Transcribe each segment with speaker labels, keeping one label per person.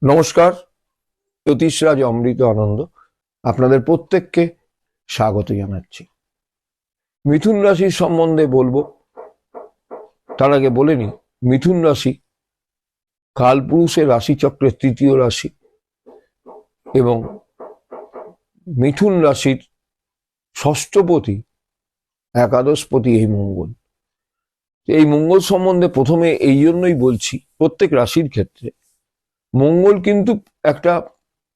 Speaker 1: নমস্কার, জ্যোতিষরাজ অমৃত আনন্দ আপনাদের প্রত্যেককে স্বাগত জানাচ্ছি। মিথুন রাশির সম্বন্ধে বলবো, তার আগে বলে নি মিথুন রাশি কালপুরুষের রাশিচক্রের তৃতীয় রাশি এবং মিথুন রাশির ষষ্ঠপতি একাদশপতি এই মঙ্গল। এই মঙ্গল সম্বন্ধে প্রথমে এই জন্যই বলছি, প্রত্যেক রাশির ক্ষেত্রে মঙ্গল কিন্তু একটা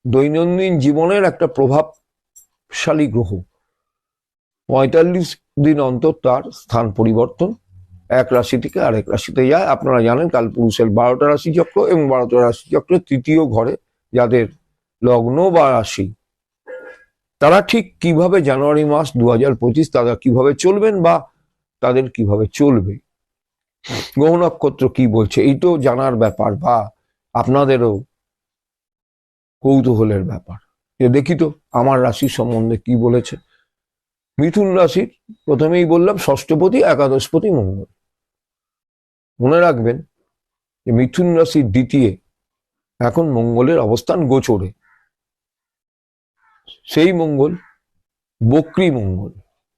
Speaker 1: দৈনন্দিন জীবনের একটা প্রভাবশালী গ্রহ। 45 দিন অন্তর তার স্থান পরিবর্তন, এক রাশি থেকে আরেক রাশিতে যায়। আপনারা জানেন কালপুরুষের 12টা রাশিচক্র এবং 12টা রাশিচক্রের তৃতীয় ঘরে যাদের লগ্ন বা রাশি, তারা ঠিক কিভাবে জানুয়ারি মাস 2025 তারা কিভাবে চলবেন বা তাদের কিভাবে চলবে, গ্রহ নক্ষত্র কি বলছে, এই তো জানার ব্যাপার বা আপনাদেরও কৌতূহলের ব্যাপার যে দেখি তো আমার রাশি সম্বন্ধে কি বলেছে। মিথুন রাশির প্রথমেই বললাম ষষ্ঠপতি একাদশপতি মঙ্গল। মনে রাখবেন যে মিথুন রাশির দ্বিতীয় এখন মঙ্গলের অবস্থান গোচরে। সেই মঙ্গল বক্রী মঙ্গল,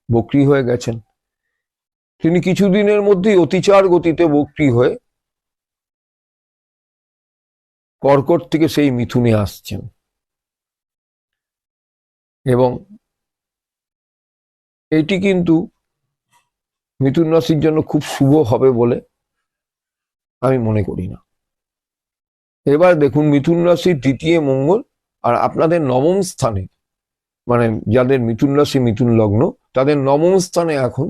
Speaker 1: বক্রী হয়ে গেছেন। তিনি কিছুদিনের মধ্যেই অতিচার গতিতে বক্রী হয়ে কর্কট থেকে সেই মিথুনে আসছেন এবং এটি কিন্তু মিথুন রাশির জন্য খুব শুভ হবে বলে আমি মনে করি না। এবার দেখুন মিথুন রাশির দ্বিতীয় মঙ্গল আর আপনাদের নবম স্থানে, মানে যাদের মিথুন রাশি মিথুন লগ্ন তাদের নবম স্থানে এখন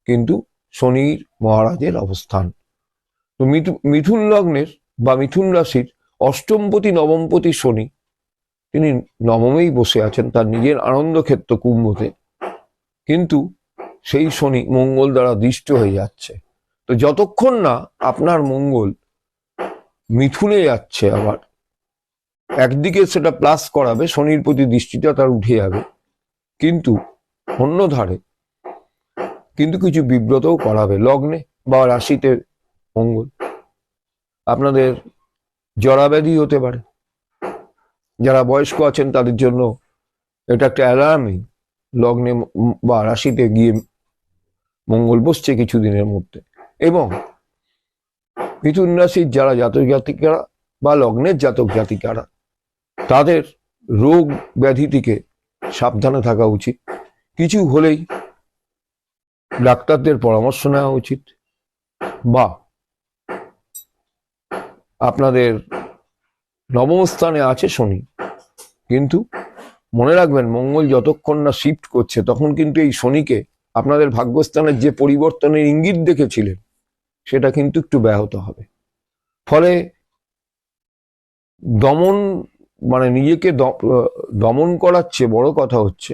Speaker 1: কিন্তু শনির মহারাজের অবস্থান। তো মিথুন লগ্নের বা মিথুন রাশির অষ্টমপতি নবমপতি শনি তিনি নবমেই বসে আছেন তার নিজের আনন্দ ক্ষেত্র কুম্ভতে, কিন্তু সেই শনি মঙ্গল দ্বারা দৃষ্ট হয়ে যাচ্ছে। তো যতক্ষণ না আপনার মঙ্গল মিথুনে যাচ্ছে, আবার একদিকে সেটা প্লাস করাবে, শনির প্রতি দৃষ্টিটা তার উঠে যাবে, কিন্তু অন্য ধারে কিন্তু কিছু বিব্রতও করাবে। লগ্নে বা রাশিতে মঙ্গল আপনাদের জরাব্যাধি হতে পারে, যারা বয়স্ক আছেন তাদের জন্য এটা একটা অ্যালার্মই। লগ্নে বা রাশিতে গিয়ে মঙ্গল বসছে কিছুদিনের মধ্যে। এবং মিথুন রাশির যারা জাতক জাতিকারা বা লগ্নের জাতক জাতিকারা, তাদের রোগ ব্যাধি থেকে সাবধানে থাকা উচিত। কিছু হলেই ডাক্তারদের পরামর্শ নেওয়া উচিত। বা আপনাদের নবম স্থানে আছে শনি, কিন্তু মনে রাখবেন মঙ্গল যতক্ষণ না শিফট করছে তখন কিন্তু এই শনিকে আপনাদের ভাগ্যস্থানের যে পরিবর্তনের ইঙ্গিত দেখেছিলেন সেটা কিন্তু একটু ব্যাহত হবে। ফলে দমন, মানে নিজেকে দমন করার চেয়ে বড় কথা হচ্ছে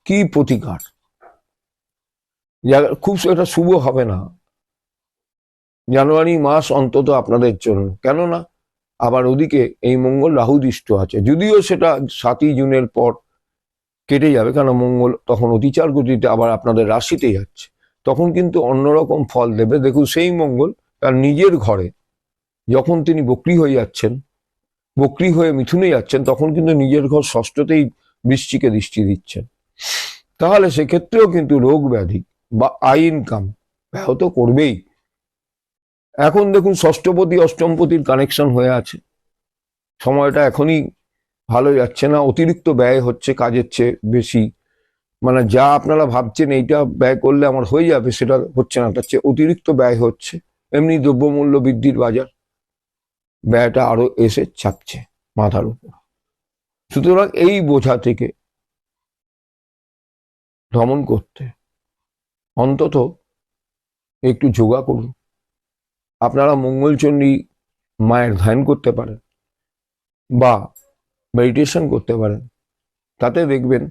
Speaker 1: কি প্রতিকার, খুব এটা শুভ হবে না জানুয়ারি মাস অন্তত আপনাদের জন্য। কেননা আবার ওদিকে এই মঙ্গল রাহু দৃষ্ট আছে, যদিও সেটা 7ই জুনের পর কেটে যাবে, কারণ মঙ্গল তখন অতিচার গতিতে আবার আপনাদের রাশিতে যাচ্ছে, তখন কিন্তু অন্যরকম ফল দেবে। দেখুন সেই মঙ্গল তার নিজের ঘরে যখন তিনি বক্রী হয়ে যাচ্ছেন, বক্রী হয়ে মিথুনে যাচ্ছেন, তখন কিন্তু নিজের ঘর ষষ্ঠতেই বৃশ্চিকে দৃষ্টি দিচ্ছেন। তাহলে সেক্ষেত্রেও কিন্তু রোগ ব্যাধি বা আয় ইনকাম ব্যাহত করবেই। এখন দেখুন ষষ্ঠপতি অষ্টমপতির কানেকশন হয়ে আছে, সময়টা এখনই ভালো যাচ্ছে না, অতিরিক্ত ব্যয় হচ্ছে কাজের চেয়ে বেশি। মানে যা আপনারা ভাবছেন এইটা ব্যয় করলে আমার হয়ে যাবে, সেটা হচ্ছে না, তার চেয়ে অতিরিক্ত ব্যয় হচ্ছে। এমনি দ্রব্যমূল্য বৃদ্ধির বাজার, ব্যয়টা আরো এসে চাপছে মাথার উপর। সুতরাং এই বোঝা থেকে দমন করতে অন্তত একটু যোগা করুন। আপনারা মঙ্গলচণ্ডী মায়ের ধ্যান করতে পারেন বা মেডিটেশন করতে পারেন, তাতে দেখবেন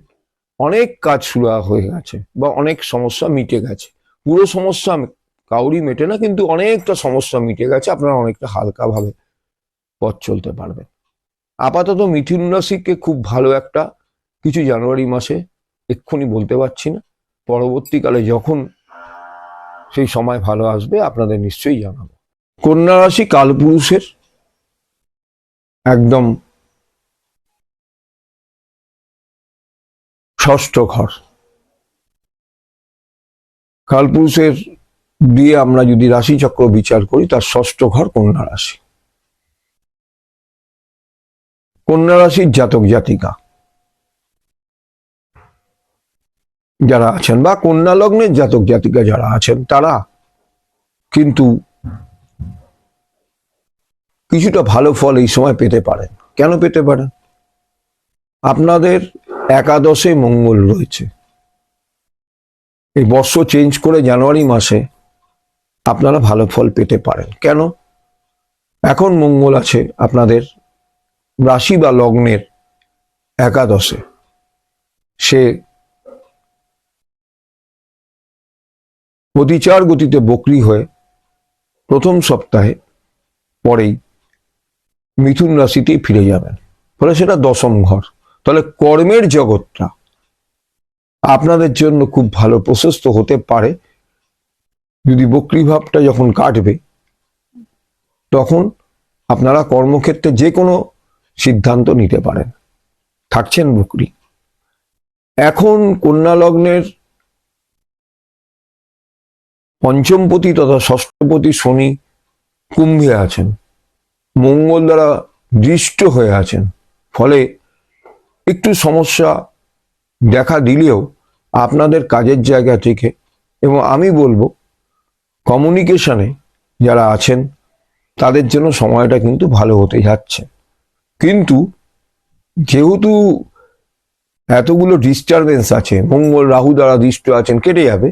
Speaker 1: অনেক কাজ শুরু হয়ে গেছে বা অনেক সমস্যা মিটে গেছে। পুরো সমস্যা কাউরি মেটে না, কিন্তু অনেকটা সমস্যা মিটে গেছে, আপনারা অনেকটা হালকাভাবে পথ চলতে পারবেন। আপাতত মিথুন রাশিকে খুব ভালো একটা কিছু জানুয়ারি মাসে এক্ষুনি বলতে পারছি না, পরবর্তীকালে যখন সেই সময় ভালো আসবে আপনাদের নিশ্চয়ই জানাবো। কন্যা রাশি কালপুরুষের একদম ষষ্ঠ ঘর। কালপুরুষের দিয়ে আমরা যদি রাশিচক্র বিচার করি, তার ষষ্ঠ ঘর কন্যা রাশি। কন্যা রাশির জাতক জাতিকা যারা আছেন বা কন্যা লগ্নের জাতক জাতিকা যারা আছেন, তারা কিন্তু কিছুটা ভালো ফল এই সময় পেতে পারেন। কেন পেতে পারেন? আপনাদের একাদশে মঙ্গল রয়েছে। এই বর্ষ চেঞ্জ করে জানুয়ারি মাসে আপনারা ভালো ফল পেতে পারেন। কেন? এখন মঙ্গল আছে আপনাদের রাশি বা লগ্নের একাদশে। সে অতিচার গতিতে বক্রী হয়ে প্রথম সপ্তাহে পরেই মিথুন রাশিতেই ফিরে যাবেন। ফলে সেটা দশম ঘর। তাহলে কর্মের জগৎটা আপনাদের জন্য খুব ভালো প্রশস্ত হতে পারে। যদি বক্রী ভাবটা যখন কাটবে, তখন আপনারা কর্মক্ষেত্রে যে কোনো সিদ্ধান্ত নিতে পারেন। থাকছেন বক্রী। এখন কন্যা লগ্নের পঞ্চমপতি তথা ষষ্ঠপতি শনি কুম্ভে আছেন, মঙ্গল দ্বারা দৃষ্ট হয়ে আছেন। ফলে একটু সমস্যা দেখা দিলেও আপনাদের কাজের জায়গা থেকে, এবং আমি বলবো কমিউনিকেশনে যারা আছেন তাদের জন্য সময়টা কিন্তু ভালো হতে যাচ্ছে। কিন্তু যেহেতু এতগুলো ডিস্টারবেন্স আছে, মঙ্গল রাহু দ্বারা দৃষ্ট আছেন, কেটে যাবে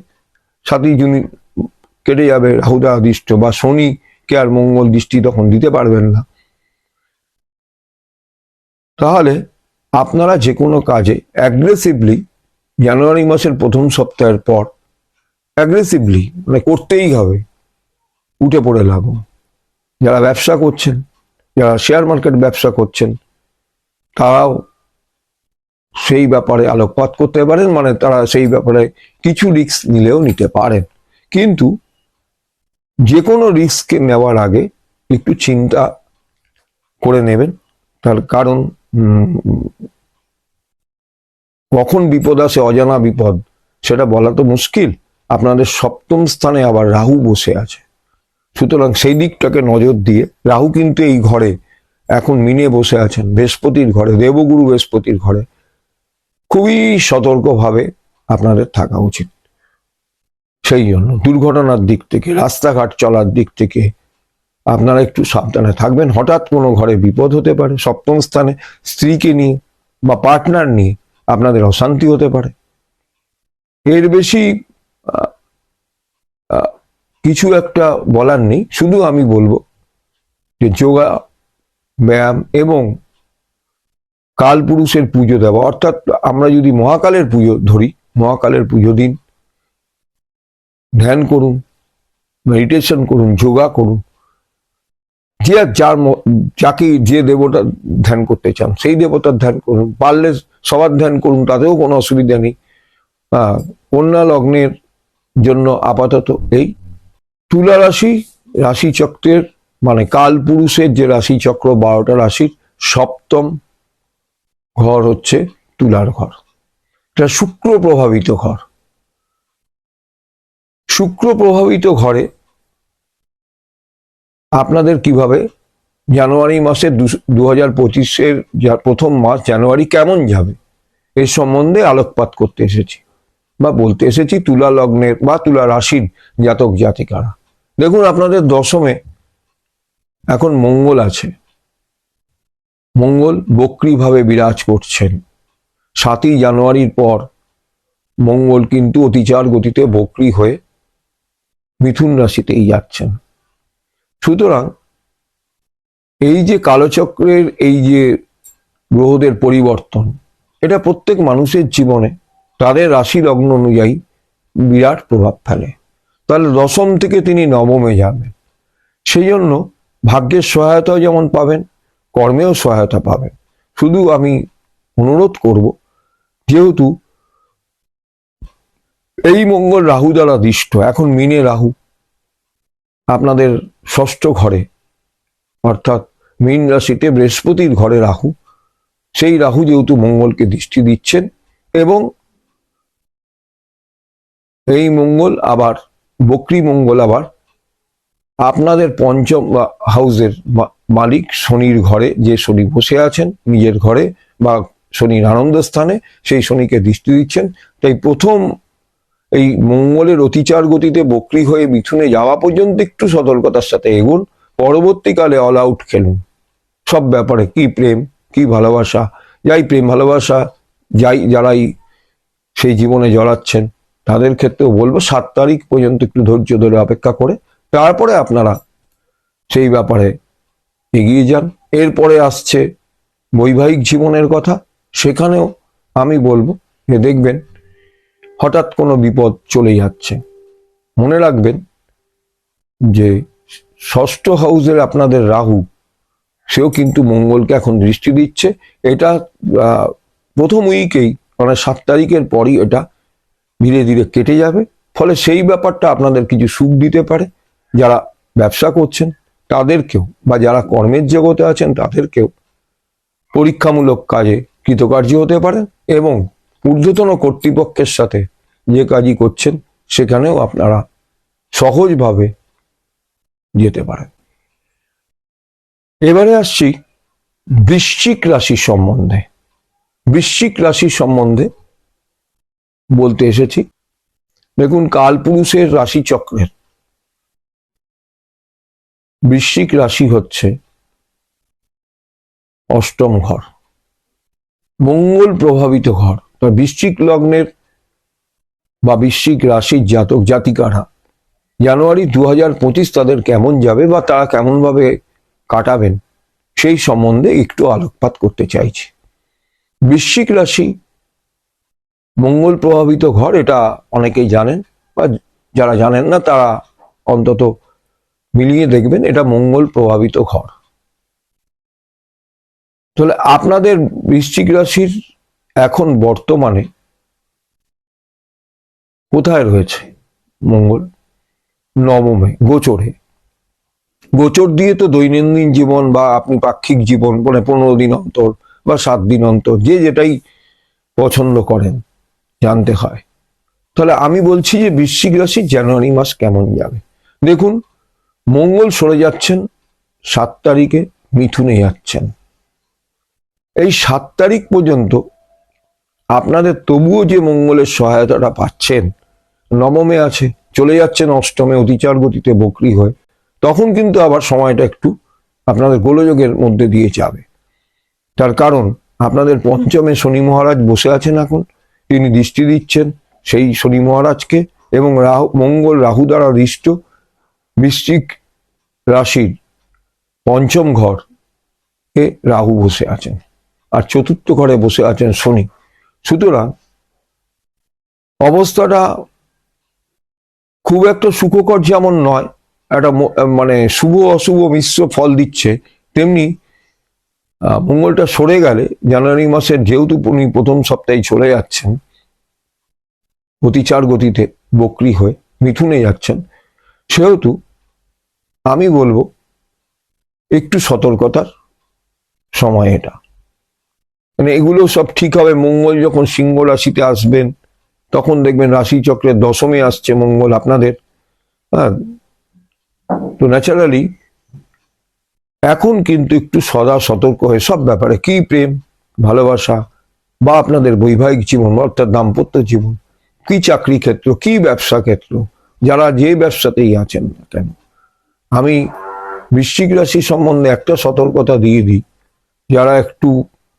Speaker 1: 7ই জুন, কেটে যাবে রাহু দ্বারা দৃষ্ট, বা শনিকে আর মঙ্গল দৃষ্টি তখন দিতে পারবেন না। তাহলে আপনারা যে কোনো কাজে অ্যাগ্রেসিভলি জানুয়ারি মাসের প্রথম সপ্তাহের পর অ্যাগ্রেসিভলি মানে করতেই হবে, উঠে পড়ে লাগুন। যারা ব্যবসা করছেন, যারা শেয়ার মার্কেট ব্যবসা করছেন, তারাও সেই ব্যাপারে আলোকপাত করতে পারেন। মানে তারা সেই ব্যাপারে কিছু রিস্ক নিলেও নিতে পারেন। কিন্তু যে কোনো রিস্ক নেওয়ার আগে একটু চিন্তা করে নেবেন। তার কারণ কখন বিপদ আসে, অজানা বিপদ, সেটা বলা তো মুশকিল। আপনাদের সপ্তম স্থানে আবার রাহু বসে আছে। সুতরাং সেই দিকটাকে নজর দিয়ে, রাহু কিন্তু এই ঘরে এখন মিনে বসে আছেন, বৃহস্পতির ঘরে, দেবগুরু বৃহস্পতির ঘরে। খুবই সতর্কভাবে আপনাদের থাকা উচিত। সেই জন্য দুর্ঘটনার দিক থেকে, রাস্তাঘাট চলার দিক থেকে আপনারা একটু সাবধানে থাকবেন। হঠাৎ কোনো ঘরে বিপদ হতে পারে। সপ্তম স্থানে স্ত্রীকে নিয়ে বা পার্টনার নিয়ে আপনাদের অশান্তি হতে পারে। এর বেশি কিছু একটা বলার নেই। শুধু আমি বলবো যে যোগা, ব্যায়াম এবং কালপুরুষের পুজো দেওয়া, অর্থাৎ আমরা যদি মহাকালের পুজো ধরি, মহাকালের পুজো দিন, ধ্যান করুন, মেডিটেশন করুন, যোগা করুন। যাকে যে দেবতা ধ্যান করতে চান সেই দেবতার ধ্যান করুন। পারলে সবার ধ্যান করুন, তাতেও কোনো অসুবিধা নেই। কন্যা লগ্নের জন্য আপাতত এই। তুলা রাশি, রাশিচক্রের মানে কালপুরুষের যে রাশিচক্র 12টা রাশির সপ্তম ঘর হচ্ছে তুলার ঘর। এটা শুক্র প্রভাবিত ঘর। শুক্র প্রভাবিত ঘরে আপনাদের কিভাবে জানুয়ারি মাসের 2025-এর প্রথম মাস জানুয়ারি কেমন যাবে এর সম্বন্ধে আলোকপাত করতে এসেছি বা বলতে এসেছি তুলা লগ্নের বা তুলা রাশির জাতক জাতিকারা। দেখুন, আপনাদের দশমে এখন মঙ্গল আছে। মঙ্গল বক্রীভাবে বিরাজ করছেন। 7ই জানুয়ারির পর মঙ্গল কিন্তু অতিচার গতিতে বক্রী হয়ে মিথুন রাশিতেই যাচ্ছেন। সুতরাং এই যে কালচক্রের এই যে গ্রহদের পরিবর্তন, এটা প্রত্যেক মানুষের জীবনে তাদের রাশি লগ্ন অনুযায়ী বিরাট প্রভাব ফেলে। তাহলে দশম থেকে তিনি নবমে যাবেন। সেই জন্য ভাগ্যের সহায়তাও যেমন পাবেন, কর্মেও সহায়তা পাবেন। শুধু আমি অনুরোধ করব, যেহেতু এই মঙ্গল রাহু দ্বারা দৃষ্ট, এখন মিনে রাহু আপনাদের ষষ্ঠ ঘরে, অর্থাৎ মীন রাশিতে বৃহস্পতির ঘরে রাহু, সেই রাহু যেহেতু মঙ্গলকে দৃষ্টি দিচ্ছেন, এবং এই মঙ্গল আবার বক্রী মঙ্গল আবার আপনাদের পঞ্চম হাউসের মালিক শনির ঘরে, যে শনি বসে আছেন নিজের ঘরে বা শনির আনন্দ স্থানে, সেই শনিকে দৃষ্টি দিচ্ছেন। তাই প্রথম এই মঙ্গলের অতিচার গতিতে বক্রী হয়ে মিথুনে যাওয়া পর্যন্ত একটু সতর্কতার সাথে এগুন, পরবর্তীকালে অল আউট খেলুন সব ব্যাপারে। কি প্রেম, কি ভালোবাসা, যাই প্রেম ভালোবাসা যারাই সেই জীবনে জড়াচ্ছেন তাদের ক্ষেত্রেও বলবো 7 তারিখ পর্যন্ত একটু ধৈর্য ধরে অপেক্ষা করে তারপরে আপনারা সেই ব্যাপারে এগিয়ে যান। এরপরে আসছে বৈবাহিক জীবনের কথা। সেখানেও আমি বলবো যে দেখবেন হঠাৎ কোনো বিপদ চলে যাচ্ছে। মনে রাখবেন যে ষষ্ঠ হাউসের আপনাদের রাহু, সেও কিন্তু মঙ্গলকে এখন দৃষ্টি দিচ্ছে। এটা প্রথম উইকেই, মানে 7 তারিখের পরই এটা ধীরে ধীরে কেটে যাবে। ফলে সেই ব্যাপারটা আপনাদের কিছু সুখ দিতে পারে। যারা ব্যবসা করছেন তাদেরকেও, বা যারা কর্মের জগতে আছেন তাদেরকেও পরীক্ষামূলক কাজে কৃতকার্য হতে পারেন, এবং ঊর্ধ্বতন কর্তৃপক্ষের সাথে যে কাজই করছেন সেখানেও আপনারা সহজভাবে যেতে পারেন। এবারে আসছি বৃশ্চিক রাশি সম্বন্ধে। বৃশ্চিক রাশি সম্বন্ধে বলতে এসেছি। দেখুন, কালপুরুষের রাশি চক্রের বৃশ্চিক রাশি হচ্ছে অষ্টম ঘর, মঙ্গল প্রভাবিত ঘর। তো বৃশ্চিক লগ্নের বা বৃশ্চিক রাশির জাতক জাতিকারা জানুয়ারি 2025 তাদের কেমন যাবে বা তারা কেমন ভাবে কাটাবেন সেই সম্বন্ধে একটু আলোকপাত করতে চাইছি। বৃশ্চিক রাশি মঙ্গল প্রভাবিত ঘর, এটা অনেকেই জানেন, বা যারা জানেন না তারা অন্তত মিলিয়ে দেখবেন, এটা মঙ্গল প্রভাবিত ঘর। তাহলে আপনাদের বৃশ্চিক রাশির এখন বর্তমানে কোথায় রয়েছে মঙ্গল? নবমে, গোচরে। গোচর দিয়ে তো দৈনন্দিন জীবন বা আপনি পাক্ষিক জীবন, মানে 15 দিন অন্তর বা 7 দিন অন্তর যে যেটাই পছন্দ করেন জানতে হয়। তাহলে আমি বলছি যে বৃশ্চিক রাশি জানুয়ারি মাস কেমন যাবে। দেখুন, মঙ্গল সরে যাচ্ছেন 7 তারিখে, মিথুনে যাচ্ছেন। এই 7 তারিখ পর্যন্ত আপনাদের তবুও যে মঙ্গলের সহায়তাটা পাচ্ছেন, নবমে আছে, চলে যাচ্ছেন অষ্টমে অতিচার গতিতে বক্রী হয়ে, তখন কিন্তু আবার সময়টা একটু আপনাদের গোলযোগের মধ্যে দিয়ে যাবে। তার কারণ আপনাদের পঞ্চমে শনি মহারাজ বসে আছেন এখন, তিনি দৃষ্টি দিচ্ছেন সেই শনি মহারাজকে, এবং মঙ্গল রাহু দ্বারা দৃষ্ট বৃশ্চিক রাশির পঞ্চম ঘর এ রাহু বসে আছেন, আর চতুর্থ ঘরে বসে আছেন শনি। সুতরাং অবস্থাটা খুব একটা সুখকর যেমন নয়, একটা মানে শুভ অশুভ মিশ্র ফল দিচ্ছে, তেমনি মঙ্গলটা সরে গেলে জানুয়ারি মাসের, যেহেতু উনি প্রথম সপ্তাহে চলে যাচ্ছেন অতিচার গতিতে বক্রী হয়ে মিথুনে যাচ্ছেন, সেহেতু আমি বলবো একটু সতর্কতার সময় এটা। মানে এগুলো সব ঠিক হবে। মঙ্গল যখন সিংহ রাশিতে আসবেন তখন দেখবেন রাশি চক্রের দশমে আসছে মঙ্গল আপনাদের। হ্যাঁ, তো ন্যাচারালি এখন কিন্তু একটু সদা সতর্ক হয়ে সব ব্যাপারে, কি প্রেম ভালোবাসা বা আপনাদের বৈবাহিক জীবন অর্থাৎ দাম্পত্য জীবন, কি চাকরি ক্ষেত্র, কি ব্যবসা ক্ষেত্র, যারা যে ব্যবসাতেই আছেন না কেন, আমি বৃশ্চিক রাশি সম্বন্ধে একটা সতর্কতা দিয়ে দিই। যারা একটু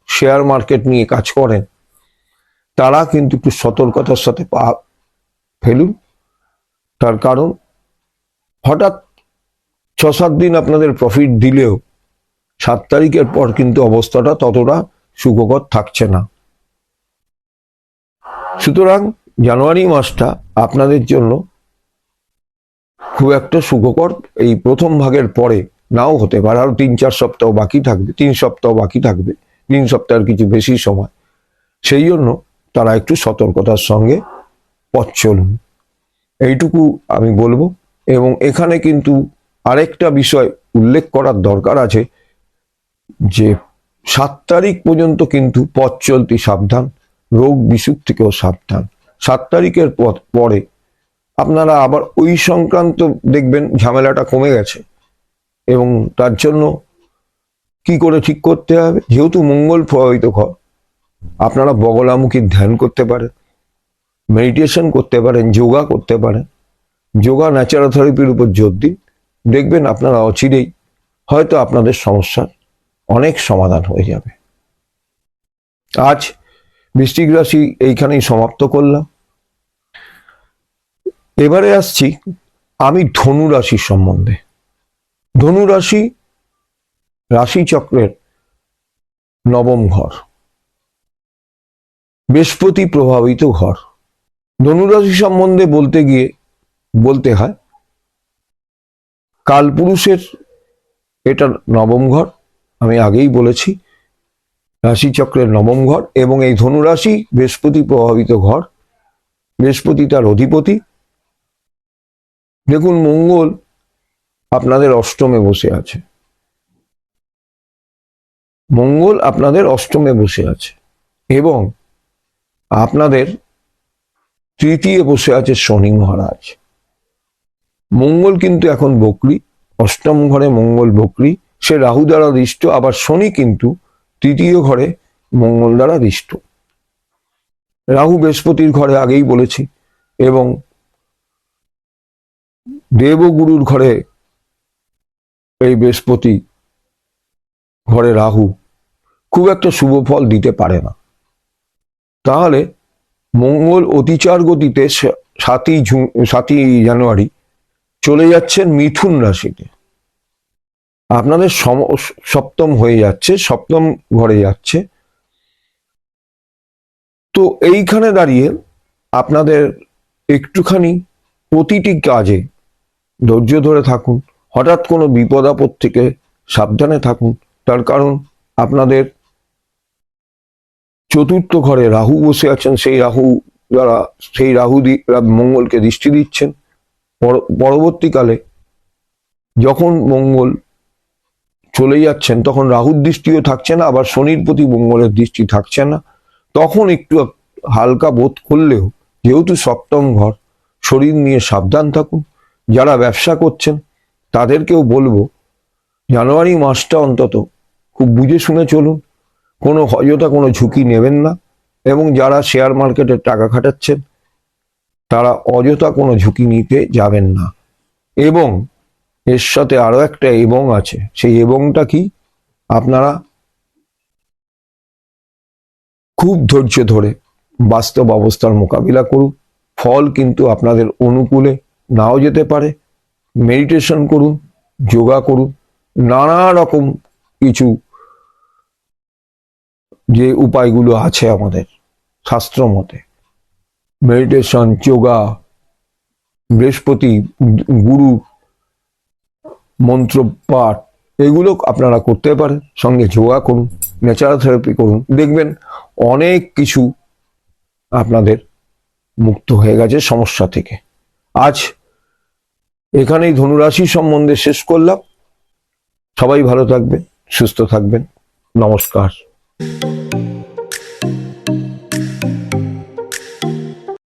Speaker 1: শেয়ার মার্কেট নিয়ে কাজ করেন তারা কিন্তু একটু সতর্কতার সাথে পা ফেলুন। তার কারণ হঠাৎ 6-7 দিন আপনাদের প্রফিট দিলেও 7 তারিখের পর কিন্তু অবস্থাটা ততটা সুখকর থাকছে না। সুতরাং জানুয়ারি মাসটা আপনাদের জন্য খুব একটা সুখকর এই প্রথম ভাগের পরে নাও হতে পারে, আরো 3-4 সপ্তাহ বাকি থাকবে, 3 সপ্তাহ বাকি থাকবে, 3 সপ্তাহের কিছু বেশি সময়। সেই জন্য তারা একটু সতর্কতার সঙ্গে পথ চলুন, এইটুকু আমি বলবো। এবং এখানে কিন্তু আরেকটা বিষয় উল্লেখ করার দরকার আছে, যে 7 তারিখ পর্যন্ত কিন্তু পথ চলতি সাবধান, রোগ বিসুখ থেকেও সাবধান। 7 তারিখের পরে আপনারা আবার ওই সংক্রান্ত দেখবেন ঝামেলাটা কমে গেছে। এবং তার জন্য কি করে ঠিক করতে হবে, যেহেতু মঙ্গল প্রভাবিত ঘর, আপনারা বগলামুখী ধ্যান করতে পারেন, মেডিটেশন করতে পারেন, যোগা করতে পারেন। যোগা ন্যাচারোথেরাপির উপর জোর দিন, দেখবেন আপনারা অচিরেই হয়তো আপনাদের সমস্যার অনেক সমাধান হয়ে যাবে। আজ বৃশ্চিক রাশি এইখানেই সমাপ্ত করলাম। এবারে আসছি আমি ধনু রাশির সম্বন্ধে। ধনু রাশি রাশিচক্রের 9ম ঘর, বৃহস্পতি প্রভাবিত ঘর। ধনুরাশি সম্বন্ধে বলতে গিয়ে বলতে হয় কালপুরুষের এটা 9ম ঘর, আমি আগেই বলেছি রাশিচক্রের 9ম ঘর, এবং এই ধনুরাশি বৃহস্পতি প্রভাবিত ঘর। বৃহস্পতি তার অধিপতি। দেখুন, মঙ্গল আপনাদের অষ্টমে বসে আছে, মঙ্গল আপনাদের অষ্টমে বসে আছে, এবং আপনাদের তৃতীয় বসে আছে শনি মহারাজ। মঙ্গল কিন্তু এখন বকরি, অষ্টম ঘরে মঙ্গল বকরি, সে রাহু দ্বারা দৃষ্ট, আবার শনি কিন্তু তৃতীয় ঘরে মঙ্গল দ্বারা দৃষ্ট। রাহু বৃহস্পতির ঘরে আগেই বলেছি, এবং দেবগুরুর ঘরে এই বৃহস্পতি ঘরে রাহু খুব একটা শুভ ফল দিতে পারে না। তাহলে মঙ্গল অতিচার গতিতে 7ই জানুয়ারি চলে যাচ্ছেন মিথুন রাশিতে, আপনাদের সপ্তম হয়ে যাচ্ছে, সপ্তম ঘরে যাচ্ছে। তো এইখানে দাঁড়িয়ে আপনাদের একটুখানি প্রতিটি কাজে ধৈর্য ধরে থাকুন, হঠাৎ কোনো বিপদ আপদ থেকে সাবধানে থাকুন। তার কারণ আপনাদের চতুর্থ ঘরে রাহু বসে আছেন, সেই রাহু মঙ্গলকে দৃষ্টি দিচ্ছেন। পরবর্তীকালে যখন মঙ্গল চলে যাচ্ছেন তখন রাহুর দৃষ্টিও থাকছে না, আবার শনির প্রতি মঙ্গলের দৃষ্টি থাকছে না। তখন একটু হালকা বোধ করলেও, যেহেতু সপ্তম ঘর, শরীর নিয়ে সাবধান থাকুন। যারা ব্যবসা করছেন তাদেরকেও বলবো জানুয়ারি মাসটা অন্তত খুব বুঝে শুনে চলুন, কোনো অযথা কোনো ঝুঁকি নেবেন না। এবং যারা শেয়ার মার্কেটে টাকা খাটাচ্ছেন তারা অযথা কোনো ঝুঁকি নিতে যাবেন না। এবং এর সাথে আরো একটা এবং আছে, সেই এবংটা কি, আপনারা খুব ধৈর্য ধরে বাস্তব অবস্থার মোকাবিলা করুন। ফল কিন্তু আপনাদের অনুকূলে নাও যেতে পারে। মেডিটেশন করুন, যোগা করুন, নানা রকম কিছু যে উপায়গুলো আছে আমাদের শাস্ত্র মতে, মেডিটেশন, যোগা, বৃহস্পতি গুরু মন্ত্র পাঠ, এগুলো আপনারা করতে পারেন। সঙ্গে যোগা করুন, ন্যাচারোথেরাপি করুন, দেখবেন অনেক কিছু আপনাদের মুক্ত হয়ে গেছে সমস্যা থেকে। আজ এখানেই ধনুরাশি সম্বন্ধে শেষ করলাম। সবাই ভালো থাকবেন, সুস্থ থাকবেন। নমস্কার।